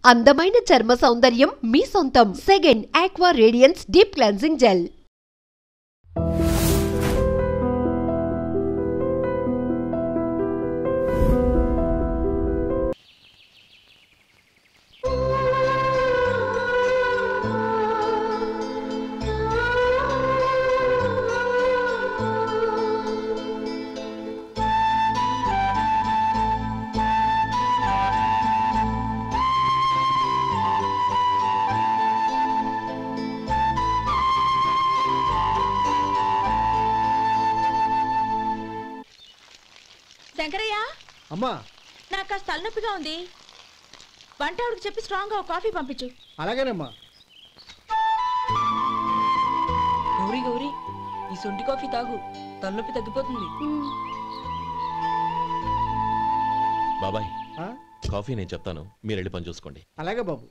అందమైన చర్మ సౌందర్యం మీ సొంతం. Second aqua radiance deep cleansing gel. Shankaraiah అమ్మా, నాకు కాస్త తలనొప్పిగా ఉంది. వంటవాడికి చెప్పి స్ట్రాంగ్ గా కాఫీ పంపించు. అలాగేనమ్మా. గౌరీ గౌరీ, ఈ సొంటి కాఫీ తాగు, తలనొప్పి తగ్గిపోతుంది. బాబాయ్, కాఫీ నేను చెప్తాను, మీరు వెళ్ళి పని చూసుకోండి. అలాగే బాబు.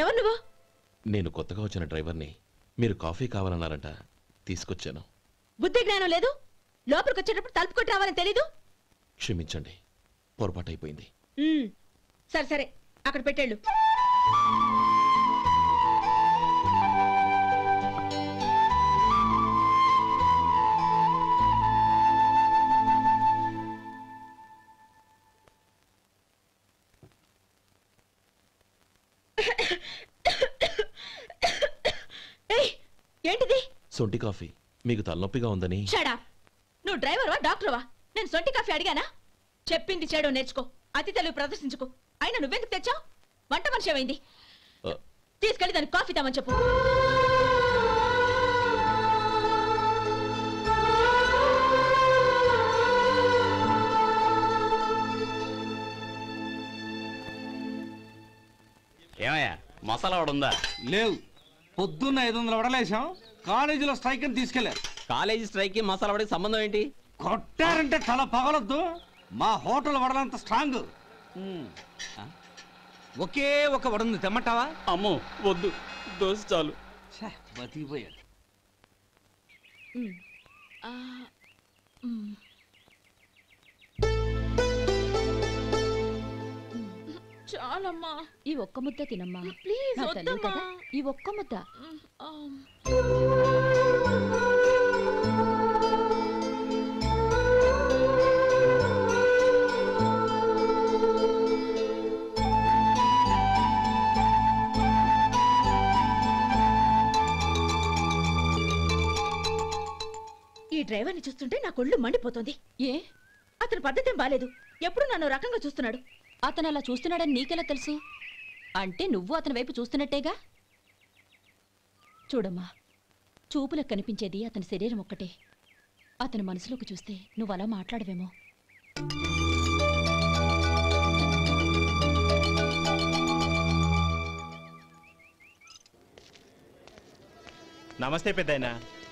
ఎవరు నువ్వు? నేను కొత్తగా వచ్చిన డ్రైవర్ని. మీరు కాఫీ కావాలన్నారంట, తీసుకొచ్చాను. బుద్ధి జ్ఞానం లేదు. లోపలికి వచ్చేటప్పుడు తలుపు కొట్టి రావాలని తెలీదు. క్షమించండి, పొరపాటు అయిపోయింది. సరే సరే, అక్కడ పెట్టేళ్ళు. ఏంటిది? సొంటి కాఫీ. మీకు తలనొప్పిగా ఉందని. షడా, నువ్వు డ్రైవర్వా డాక్టర్వా? నేను సొంటి కాఫీ అడిగానా? చెప్పింది చేయడం నేర్చుకో, అతి తెలివి ప్రదర్శించుకో. అయినా నువ్వెందుకు తెచ్చావు? వంట మనిషి ఏమైంది? తీసుకెళ్ళి దానికి కాఫీ తామని చెప్పు. ఏమయ్యా, మసాలా వడ ఉందా? లేవు. పొద్దున్న 500 వడలేసాం. కాలేజీలో స్ట్రైక్ అని తీసుకెళ్లారు. కాలేజీ స్ట్రైక్ కి మసాలా వడకి సంబంధం ఏంటి? కొట్టారంటే తల పగలొద్దు. మా హోటల్ వడలంత స్ట్రాంగ్. ఒకే ఒక వడ ఉంది, తెమ్మంటావా? అమ్మో వద్దు, దోశ చాలు. బతికిపోయాడు. చాలమ్మా, ఈ ఒక్క ముద్ద తినమ్మా ప్లీజ్. కదా, ఈ ఒక్క ముద్ద. ఈ డ్రైవర్ని చూస్తుంటే నా కొళ్ళు మండిపోతుంది. ఏ, అతని పద్ధతేం బాలేదు. ఎప్పుడు నన్ను రకంగా చూస్తున్నాడు. అతను అలా చూస్తున్నాడని నీకెలా తెలుసు? అంటే నువ్వు అతని వైపు చూస్తున్నట్టేగా. చూడమ్మా, చూపులకు కనిపించేది అతని శరీరం ఒక్కటే. అతని మనసులోకి చూస్తే నువ్వు అలా మాట్లాడవేమో. నమస్తే పెద్దాయన.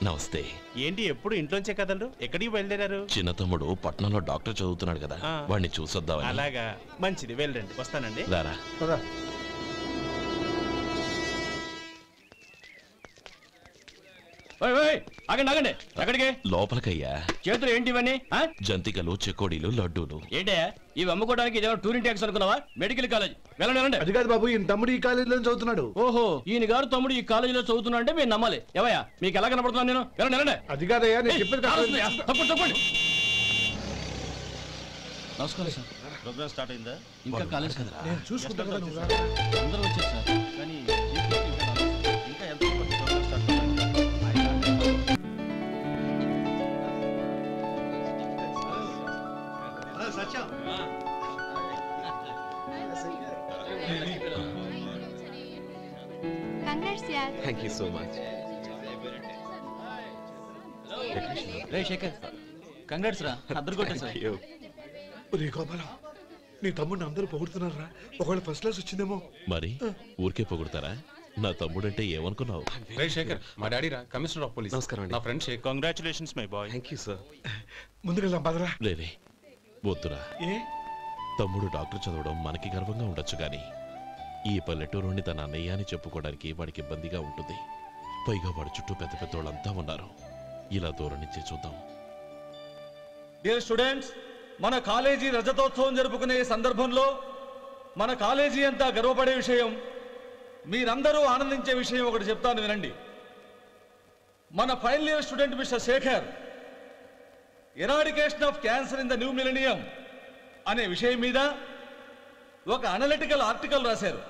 నమస్తే. ఏంటి ఎప్పుడు ఇంట్లోంచే కదలరు? ఎక్కడికి బయలుదేరారు? చిన్న తమ్ముడు పట్నంలో డాక్టర్ చదువుతున్నాడు కదా, వాడిని చూసొద్దామని. అలాగా, మంచిది, వెళ్ళండి. వస్తానండి. రారా. లోపలికయ్యా. చేతులు ఏంటి ఇవన్నీ? జంతికలు, చెకోడీలు, లడ్డూలు. ఏంటయ్యా ఇవి అమ్ముకోవడానికి ఇదేమో టూరింగ్ ట్యాక్స్ అనుకున్నావా? Medical college. వెళ్ళండి. అది కాదు బాబు, ఈయన తమ్ముడు ఈ కాలేజీలో చదువుతున్నాడు. ఓహో, ఈయన గారు తమ్ముడు ఈ కాలేజీలో చదువుతున్నా అంటే మీరు నమ్మాలి. ఏవయ్యా, మీకు ఎలా కనపడుతున్నాను నేను? వెళ్ళండి. అది కాదయ్యా, నేను చెప్పేది తప్పండి. నమస్కారం సార్. ప్రోగ్రామ్ స్టార్ట్ అయిందా? ఇంకా కాలేజ్ కదా, నేను చూసుకుంటాను. అందరూ వచ్చారు సార్. కానీ ఇంకా ఎంత ప్రోగ్రామ్ స్టార్ట్ అవ్వాలి? Satyam, thank you so much. రే శేఖర్, కంగ్రాట్స్ రా, అద్దరు కొట్టేసా. గోపాలం, నీ తమ్ముడిని అందరూ పొగుడుతున్నారా? ఒకవేళ ఫస్ట్ క్లాస్ వచ్చిందేమో. మరి ఊరికే పొగుడతారా? నా తమ్ముడంటే ఏమనుకున్నావు? రే శేఖర్, మా డాడీ రా, కమిషనర్ ఆఫ్ పోలీస్. నమస్కారం అండి. నా friend Shekhar. Congratulations my boy. Thank you sir. ముందుకెళ్దాం పదరా. లేదే వద్దురా. ఏ తమ్ముడు డాక్టర్ చదవడం మనకి గర్వంగా ఉండొచ్చు కానీ ఈ పల్లెటూరుని తన అన్నయ్య అని చెప్పుకోవడానికి వాడికి ఇబ్బందిగా ఉంటుంది. పైగా వాడి చుట్టూ పెద్ద పెద్దోళ్ళంతా ఉన్నారు. ఇలా దూరం నుంచి చూద్దాం. డియర్ స్టూడెంట్స్, మన కాలేజీ రజతోత్సవం జరుపుకునే ఈ సందర్భంలో మన కాలేజీ అంతా గర్వపడే విషయం, మీరందరూ ఆనందించే విషయం ఒకటి చెప్తాను వినండి. మన final year student mister Shekhar eradication of cancer in the new millennium అనే విషయం మీద ఒక అనలిటికల్ ఆర్టికల్ రాశారు.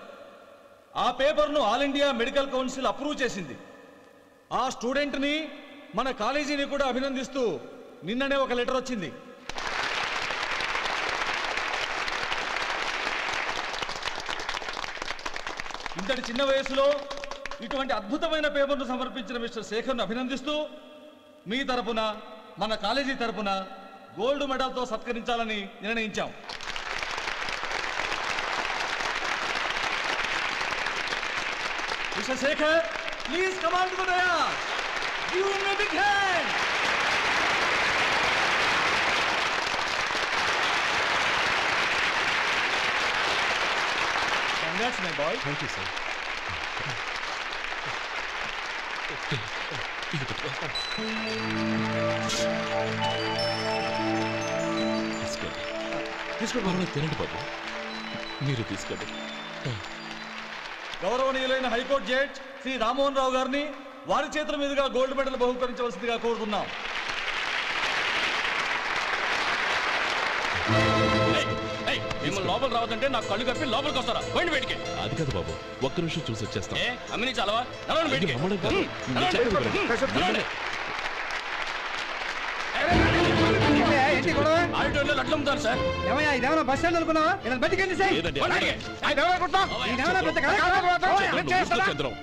ఆ పేపర్ను all India medical council approve చేసింది. ఆ స్టూడెంట్ని మన కాలేజీని కూడా అభినందిస్తూ నిన్ననే ఒక లెటర్ వచ్చింది. ఇంతటి చిన్న వయసులో ఇటువంటి అద్భుతమైన పేపర్ను సమర్పించిన మిస్టర్ శేఖర్ను అభినందిస్తూ మీ తరపున మన కాలేజీ తరపున గోల్డ్ మెడల్తో సత్కరించాలని నిర్ణయించాం. Mister Shekhar, please come on to the dais. Give him a big hand. Congrats, my boy. Thank you sir. తీసుకోండి. తినండి బాబు, మీరు తీసుకోండి. గౌరవనీయులైన హైకోర్టు జడ్జ్ శ్రీ రామ్మోహన్ రావు గారిని వారి చేతుల మీదుగా గోల్డ్ మెడల్ బహుకరించవలసిందిగా కోరుతున్నాం. మిమ్మల్ని లోపల రావద్దంటే నాకు కళ్ళు కప్పి లోపలికి వస్తారా? పోయింది బయటికి. అది కాదు బాబు, ఒక్క నిమిషం చూసి వచ్చేస్తాం. అమ్మిని చాలవా? నడవండి బయటికి. అమ్మడం కాదు. నేను చెప్పేది వినండి. ఆడిటోరియంలో లడ్లు అమ్ముతారు సార్. ఏమయ్యా, ఇదేమన్నా బస్ స్టాండ్ అనుకున్నావా? బయటికి సార్. లేదండి. బయటికి. చంద్రం,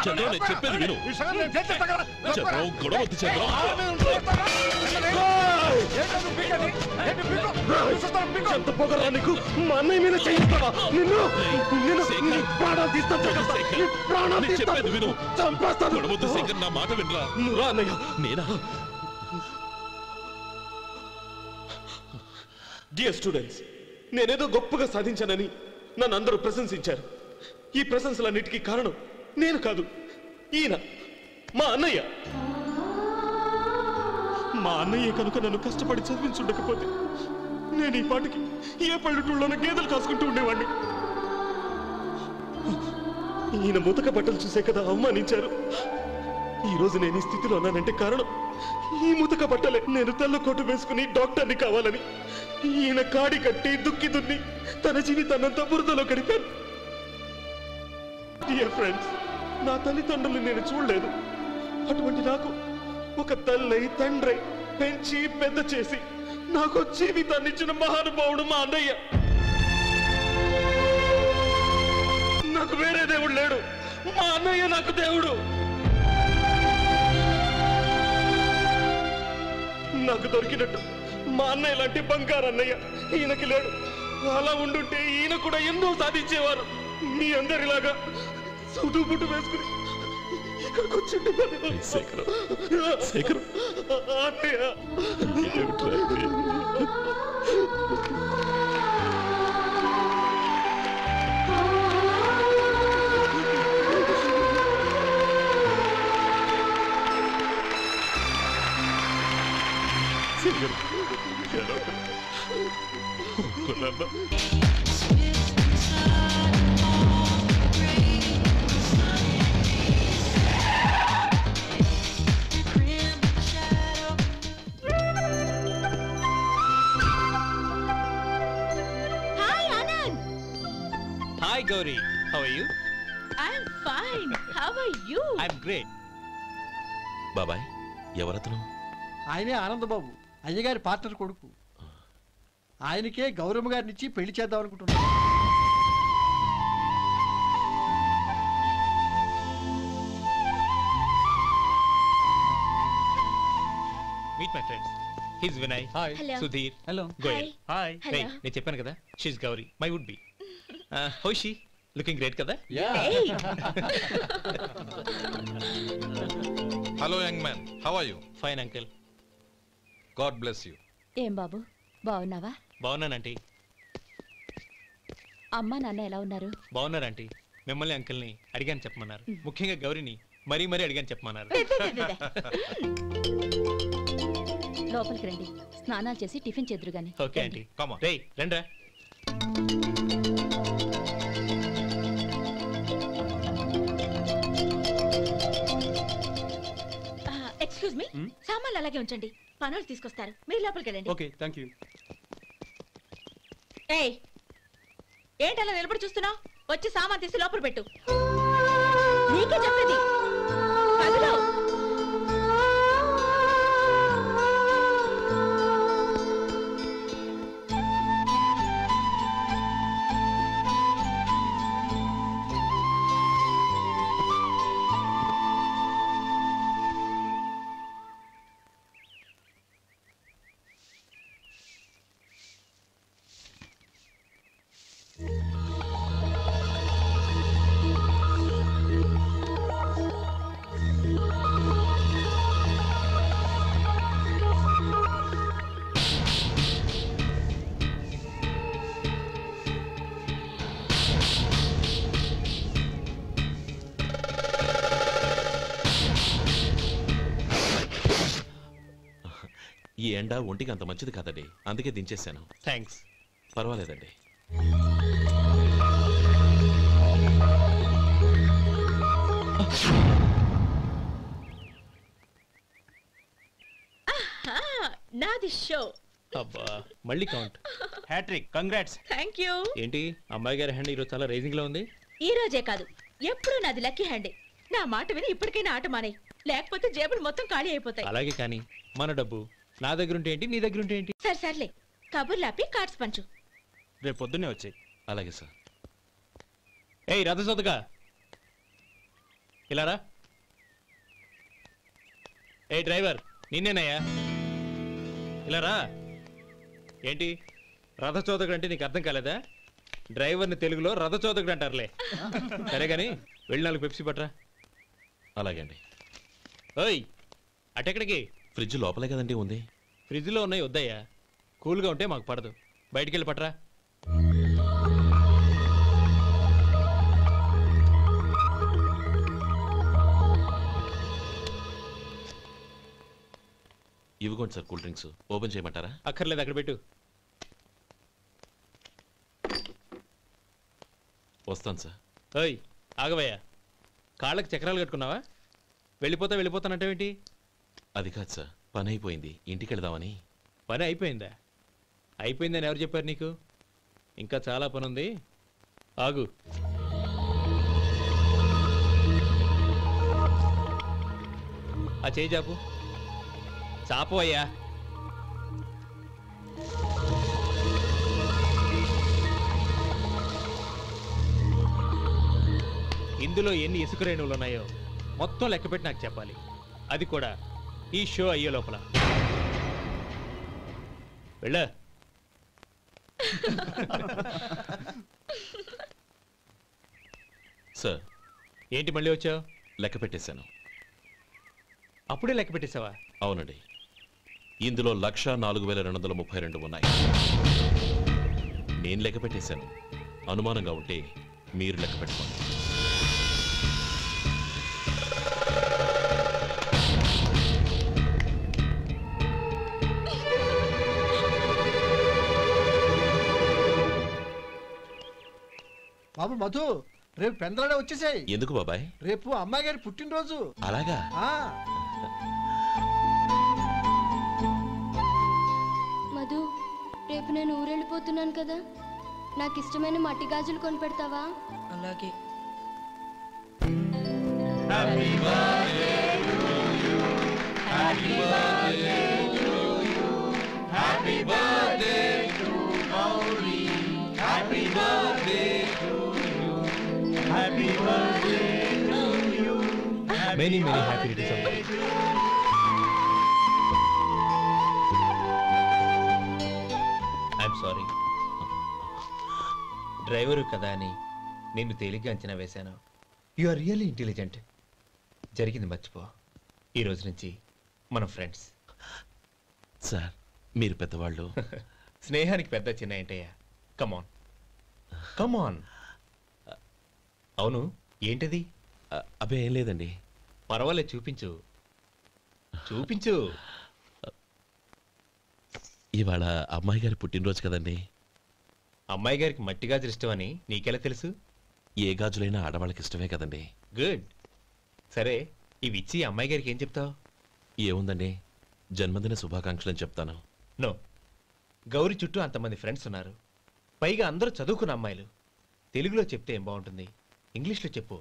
చంద్రం, నేను చెప్పేది విను. చంద్రం, గొడవ వద్దు చంద్రం. ఎంత పొగరా నీకు? మా అన్నయ్య మీద చేయిస్తావా? నిన్ను ప్రాణాలు తీస్తాను. నేను చెప్పేది విను. చంపేస్తాను. గొడవ వద్దు శేఖర్, నా మాట వినరా. నువ్వు అన్నయ్య. నేనా? డియర్ స్టూడెంట్స్, నేనేదో గొప్పగా సాధించానని నన్ను అందరూ ప్రశంసించారు. ఈ ప్రశంసలన్నిటికీ కారణం నేను కాదు, ఈయన మా అన్నయ్య. మా అన్నయ్య కనుక నన్ను కష్టపడి చదివించుండకపోతే నేను ఈ పాటికి ఏ పల్లెటూళ్ళలోనూ గేదెలు కాసుకుంటూ ఉండేవాడిని. ఈయన ముతక బట్టలు చూసే కదా అవమానించారు. ఈ రోజు నేను ఈ స్థితిలో ఉన్నానంటే కారణం ఈ ముతక బట్టలే. నేను తెల్ల కోటు వేసుకుని డాక్టర్ని కావాలని ఈయన కాడి కట్టి దుక్కి దున్ని తన జీవితాన్నంతా బురదలో గడిపాను. డియర్ ఫ్రెండ్స్, నా తల్లిదండ్రులు నేను చూడలేదు. అటువంటి నాకు ఒక తల్లి తండ్రి పెంచి పెద్ద చేసి నాకు జీవితాన్ని ఇచ్చిన మహానుభావుడు మా అన్నయ్య. నాకు వేరే దేవుడు లేడు, మా అన్నయ్య నాకు దేవుడు. నాకు దొరికినట్టు మా అన్నయ్య లాంటి బంగారు అన్నయ్య ఈయనకి లేడు. అలా ఉండుంటే ఈయన కూడా ఎన్నో సాధించేవారు. మీ అందరిలాగా సుడుబుట్టు వేసుకుని ఇక్కడికి వచ్చిండే శేఖర్, శేఖర్, అన్నయ్య. Hi Anand. Hi Gauri, how are you? I'm fine. How are you? I'm great. బాబాయ్, ఎవరతను? ఆయనే ఆనందబాబు, అయ్యగారి పార్ట్నర్ కొడుకు. ఆయనకే గౌరమ్మ గారిని ఇచ్చి పెళ్లి చేద్దాం అనుకుంటున్నాను. Meet my friends. His Vinay. Hi. Hello. Sudheer. Hello. Goyal. Hi. Hello. నేను చెప్పాను కదా, she's Gauri, my would be. How she? Looking great కదా? Hey. Hello young man, how are you? Fine uncle. God bless you. ఏం బాబు బాగున్నావా? బాగున్నానంటీ. అమ్మా నాన్న ఎలా ఉన్నారు? బాగున్నారంటీ. మిమ్మల్ని అంకుల్ని అడిగాను చెప్పమన్నారు. ముఖ్యంగా గౌరీని మరీ అడిగాను చెప్పమన్నారు. లోపలికి రండి, స్నానాలు చేసి టిఫిన్ చేదురు గాని. Okay aunty. రేయ్ రండ్రా. ఎక్స్క్యూజ్ మీ, సామాన్లు అలాగే ఉంచండి, పనులు తీసుకొస్తారు, మీరు లోపలికి వెళ్ళండి. Okay thank you. ఏయ్, ఏంటి అలా నిలబడి చూస్తున్నావు? వచ్చి సామాన్ తీసి లోపల పెట్టు. నీకే చెప్పేది. కదులు. ఈ ఎండ ఒంటికి అంత మంచిది కాదండి, అందుకే దించేశాను. థ్యాంక్స్. పర్వాలేదండి. నాది షో. అబ్బా మళ్ళీ count. Hattrick, congrats. Thank you. ఏంటి అమ్మాయి గారి హ్యాండ్ ఈరోజు చాలా రైజింగ్ లో ఉంది? ఈ రోజే కాదు, ఎప్పుడు నాది లక్కీ హ్యాండే. నా మాట విని ఇప్పటికైనా ఆట మానే, లేకపోతే జేబులు మొత్తం ఖాళీ అయిపోతాయి. అలాగే కానీ మన డబ్బు నా దగ్గర ఉంటే ఏంటి, నీ దగ్గర ఉంటే ఏంటి? సరే సర్లే, కబుర్లు ఆపి కార్డ్స్ పంచు. రేపు పొద్దున్నే వచ్చాయి. అలాగే సార్. ఏయ్ రథసోదగా ఇలా రా. ఏ డ్రైవర్, నిన్నేనయ్యా, ఇలా రా. ఏంటి రథచోదకుడు అంటే నీకు అర్థం కాలేదా? డ్రైవర్ని తెలుగులో రథచోదకుడు అంటారులే. సరే కానీ వెళ్ళి 4 పెప్సీ పట్రా. అలాగే అండి. ఓయ్ అటెక్కడికి? ఫ్రిడ్జ్ లోపలే కదండి ఉంది. ఫ్రిడ్జ్లో ఉన్నాయి వద్దయ్యా, కూల్గా ఉంటే మాకు పడదు. బయటికి వెళ్ళి పట్రా. ఇవ్వకోండి సార్ కూల్ డ్రింక్స్. ఓపెన్ చేయమంటారా? అక్కర్లేదు, అక్కడ పెట్టు. వస్తాను సార్. ఓయ్ ఆగవయ్యా, కాళ్ళకి చక్రాలు కట్టుకున్నావా? వెళ్ళిపోతానంటావేంటి? అది కాదు సార్, పని అయిపోయింది, ఇంటికి వెళదామని. పని అయిపోయిందా? అయిపోయిందని ఎవరు చెప్పారు నీకు? ఇంకా చాలా పని ఉంది, ఆగు. ఆ చేయి చాపు. చాపు అయ్యా. ఇందులో ఎన్ని ఇసుక రేణువులు ఉన్నాయో మొత్తం లెక్కపెట్టి నాకు చెప్పాలి, అది కూడా ఈ షో అయ్యే లోపల. వెళ్ళ. సార్. ఏంటి మళ్ళీ వచ్చావు? లెక్క పెట్టేశాను. అప్పుడే లెక్క పెట్టేశావా? అవునండి. ఇందులో 1,04,232 ఉన్నాయి. నేను లెక్క పెట్టేశాను. అనుమానంగా ఉంటే మీరు లెక్క పెట్టుకోండి. బాబు మధు, రేపు పెందలాడే వచ్చేసాయి. ఎందుకు బాబాయ్? రేపు అమ్మాయి గారి పుట్టినరోజు. అలాగా? మధు, రేపు నేను ఊరెళ్ళిపోతున్నాను కదా, నాకు ఇష్టమైన మట్టి గాజులు కొనిపెడతావా? అలాగే. Happy birthday to you. Happy birthday to you. Happy birthday to Gauri. Happy birthday to you. Happy birthday to you. Many happy returns of the day. Sorry. Driver కదా అని నేను తేలిగ్గా అంచనా వేశాను. You are really intelligent. జరిగింది మర్చిపో. ఈ రోజు నుంచి మనం ఫ్రెండ్స్. సార్ మీరు పెద్దవాళ్ళు. స్నేహానికి పెద్ద చిన్న ఏంటయ్యా? కమాన్ కమాన్. అవును, ఏంటది? అబ్బే ఏం లేదండి. పర్వాలేదు, చూపించు చూపించు. ఇవాళ అమ్మాయి గారి పుట్టినరోజు కదండి. అమ్మాయి గారికి మట్టి గాజులు ఇష్టమని నీకెలా తెలుసు? ఏ గాజులైనా ఆడవాళ్ళకి ఇష్టమే కదండి. గుడ్. సరే, ఇవి ఇచ్చి అమ్మాయి గారికి ఏం చెప్తావు? ఏముందండి, జన్మదిన శుభాకాంక్షలు అని చెప్తాను. నో, గౌరీ చుట్టూ అంతమంది ఫ్రెండ్స్ ఉన్నారు, పైగా అందరూ చదువుకున్న అమ్మాయిలు. తెలుగులో చెప్తే ఏం బాగుంటుంది? ఇంగ్లీష్లో చెప్పు.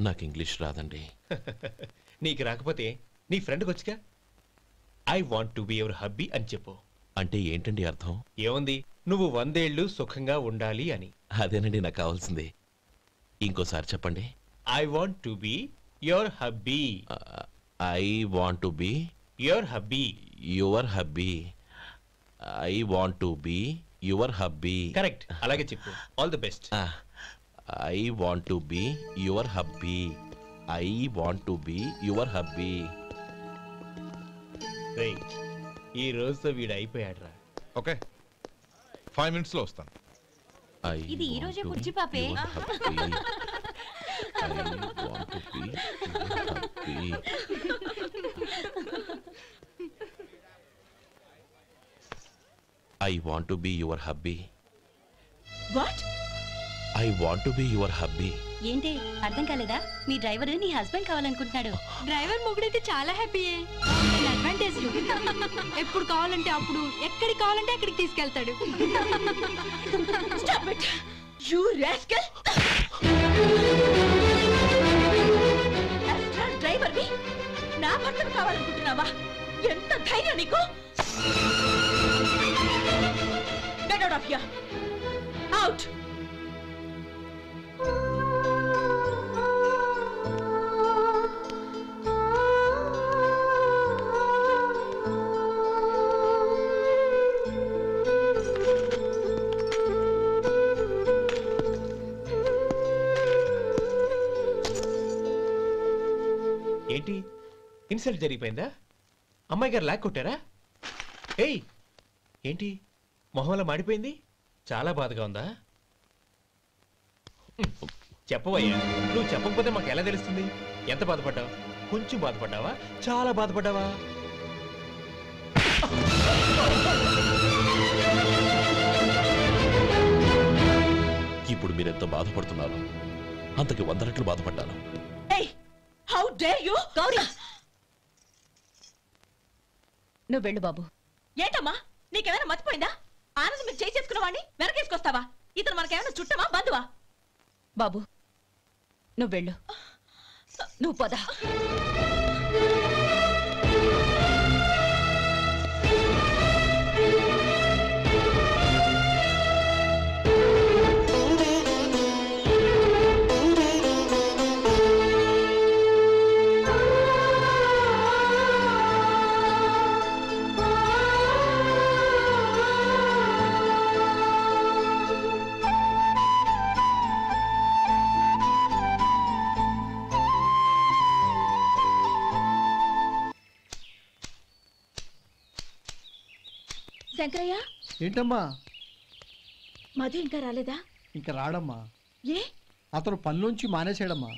నాకు ఇంగ్లీష్ రాదండి. నీకు రాకపోతే నీ ఫ్రెండ్కి వచ్చిగా I want to be your hubby అని చెప్పు. అంటే ఏంటండి అర్థం? ఏముంది, నువ్వు 100 ఏళ్ళు సుఖంగా ఉండాలి అని. అదేనండి నాకు కావాల్సింది. ఇంకోసారి చెప్పండి. I want to be your hubby. I want to be your hubby. Your hubby. I want to be your hubby. Correct, అలాగే చెప్పు. All the best. I want to be your hubby. I want to be your hubby. ఈ రోజుతో వీడు అయిపోయాడు రా. Okay, 5 minutes లో వస్తాను. ఇది ఈ రోజే పుచ్చి పాపే. I want to be your hubby. What? I want to be your hubby. ఏంటి అర్థం కాలేదా? మీ డ్రైవర్ నీ హస్బెండ్ కావాలనుకుంటున్నాడు. డ్రైవర్ మొగుడైతే చాలా హ్యాపీయే. అడ్వాంటేజ్లు ఎప్పుడు కావాలంటే అప్పుడు, ఎక్కడికి కావాలంటే అక్కడికి తీసుకెళ్తాడు. Stop it! You rascal! Driver వి నా భర్తను కావాలనుకుంటున్నావా? ఎంత ధైర్యం నీకు? Get out of here! Out! ఏంటి, ఇన్సల్ట్ జరిగిపోయిందా? అమ్మాయి గారు లాక్ కొట్టారా? ఏయ్, ఏంటి మొహంలో మాడిపోయింది? చాలా బాధగా ఉందా? చెప్పవయ్యా, నువ్వు చెప్పకపోతే మాకు ఎలా తెలుస్తుంది? ఎంత బాధపడ్డావు? కొంచెం బాధపడ్డావా? చాలా బాధపడ్డావా? ఇప్పుడు మీరెంత బాధపడుతున్నారు, అంతకి 100 రెట్లు బాధపడ్డాను. How dare you? గౌరీ, నువ్వు వెళ్ళు బాబు. ఏంటమ్మా, నీకేమైనా మర్చిపోయిందా? ఆనందం మీరు చేసేసుకున్న వాడిని వెనకేసుకొస్తావా? ఇతను మనకేమైనా చుట్టమా బంధువా? బాబు నువ్వు వెళ్ళు. నువ్వు పద. శంకరయ్య, ఏంటమ్మా? మధు ఇంకా రాలేదా? ఇంకా రాడమ్మా. ఏ? అతను పనిలోంచి మానేశాడమ్మా.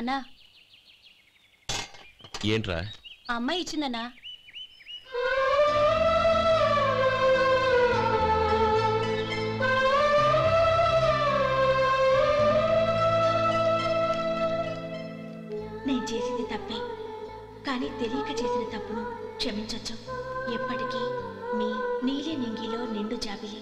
అన్నా, ఏంట్రా? ఆ అమ్మాయి ఇచ్చిందన్నా. నేను చేసింది తప్పే, కానీ తెలియక చేసిన తప్పును క్షమించొచ్చు. ఎప్పటికీ మీ నీలి నింగిలో నిండు జాబిలి.